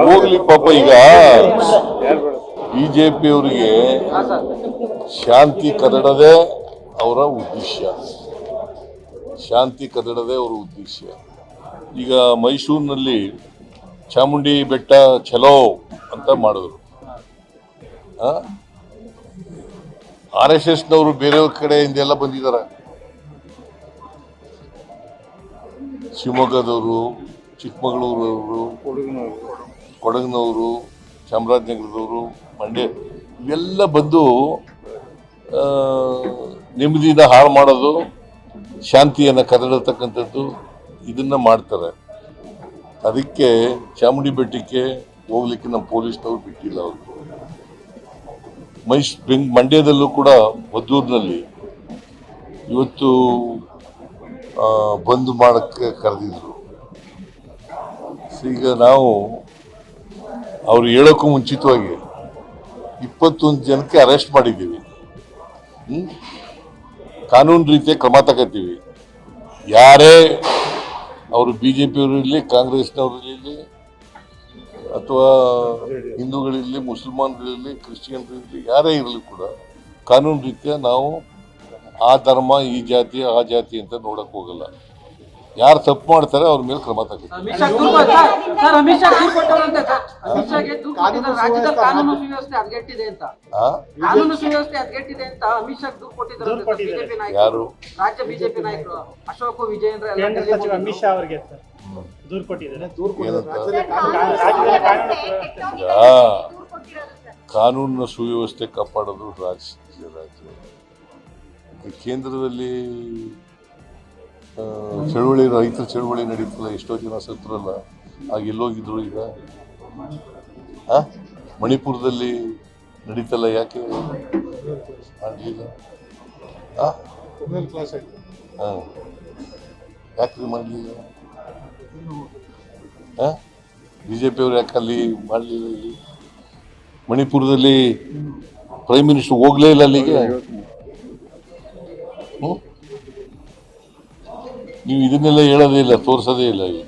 ಹೋಗ್ಲಿ ಪಾಪ. ಈಗ ಬಿಜೆಪಿ ಅವರಿಗೆ ಶಾಂತಿ ಕದಡದೆ ಅವರ ಉದ್ದೇಶ, ಶಾಂತಿ ಕದಡದೆ ಅವರ ಉದ್ದೇಶ. ಈಗ ಮೈಸೂರಿನಲ್ಲಿ ಚಾಮುಂಡಿ ಬೆಟ್ಟ ಚಲೋ ಅಂತ ಮಾಡಿದ್ರು. RSS ನವರು ಬೇರೆಯವ್ರ ಕಡೆಯಿಂದೆಲ್ಲ ಬಂದಿದ್ದಾರೆ. ಶಿವಮೊಗ್ಗದವರು, ಚಿಕ್ಕಮಗಳೂರವರು, ಕೊಡಗಿನವರು, ಚಾಮರಾಜನಗರದವರು, ಮಂಡ್ಯ, ಇವೆಲ್ಲ ಬಂದು ನೆಮ್ಮದಿನ ಹಾಳು ಮಾಡೋದು, ಶಾಂತಿಯನ್ನು ಕದಡತಕ್ಕಂಥದ್ದು ಇದನ್ನ ಮಾಡ್ತಾರೆ. ಅದಕ್ಕೆ ಚಾಮುಂಡಿ ಬೆಟ್ಟಕ್ಕೆ ಹೋಗ್ಲಿಕ್ಕೆ ನಮ್ಮ ಪೊಲೀಸ್ನವ್ರು ಬಿಟ್ಟಿಲ್ಲ. ಅವರು ಮಂಡ್ಯದಲ್ಲೂ ಕೂಡ ಮದ್ದೂರಿನಲ್ಲಿ ಇವತ್ತು ಬಂದ್ ಮಾಡಕ್ಕೆ ಕರೆದಿದ್ರು. ಈಗ ನಾವು ಅವ್ರು ಹೇಳೋಕ್ಕೂ ಮುಂಚಿತವಾಗಿ 21 ಜನಕ್ಕೆ ಅರೆಸ್ಟ್ ಮಾಡಿದ್ದೀವಿ. ಕಾನೂನು ರೀತಿಯ ಕ್ರಮ ತಗೋತೀವಿ. ಯಾರೇ ಅವರು BJಪಿಯವರಿರಲಿ, ಕಾಂಗ್ರೆಸ್ನವರಿರಲಿ, ಅಥವಾ ಹಿಂದೂಗಳಿರಲಿ, ಮುಸಲ್ಮಾನ್ಗಳಿರಲಿ, ಕ್ರಿಶ್ಚಿಯನ್ಗಳಿರಲಿ, ಯಾರೇ ಇರಲಿ ಕೂಡ ಕಾನೂನು ರೀತಿಯ ನಾವು ಆ ಧರ್ಮ, ಈ ಜಾತಿ, ಆ ಜಾತಿ ಅಂತ ನೋಡಕ್ ಹೋಗಲ್ಲ. ಯಾರು ತಪ್ಪು ಮಾಡ್ತಾರೆ ಅವ್ರ ಮೇಲೆ ಕ್ರಮ ತಗೋತೀವಿ. ಯಾರು ರಾಜ್ಯ ಬಿಜೆಪಿ ನಾಯಕರು ಅಶೋಕ್ ವಿಜಯೇಂದ್ರ ಅಮಿತ್ ಶಾ ಅವರಿಗೆ ದೂರು ಕೊಟ್ಟಿದ್ದಾರೆ. ಕಾನೂನಿನ ಸುವ್ಯವಸ್ಥೆ ಕಾಪಾಡೋದು ರಾಜ್ಯ. ಕೇಂದ್ರದಲ್ಲಿ ಚಳುವಳಿ, ರೈತರ ಚಳುವಳಿ ನಡೀತಲ್ಲ, ಎಷ್ಟೋ ಜನ ಸತ್ತರಲ್ಲ, ಆಗ ಎಲ್ಲೋಗಿದ್ರು. ಈಗ ಮಣಿಪುರದಲ್ಲಿ ನಡೀತಲ್ಲ, ಯಾಕೆ ಮಾಡಲಿಲ್ಲ? ಯಾಕೆ ಮಾಡಲಿಲ್ಲ? BJಪಿಯವರು ಯಾಕೆ ಅಲ್ಲಿ ಮಾಡಲಿಲ್ಲ? ಇಲ್ಲಿ ಮಣಿಪುರದಲ್ಲಿ ಪ್ರೈಮ್ ಮಿನಿಸ್ಟರ್ ಹೋಗ್ಲೇ ಇಲ್ಲ ಅಲ್ಲಿಗೆ. ನೀವು ಇದನ್ನೆಲ್ಲ ಹೇಳೋದೇ ಇಲ್ಲ, ತೋರಿಸೋದೇ ಇಲ್ಲ. ಈಗ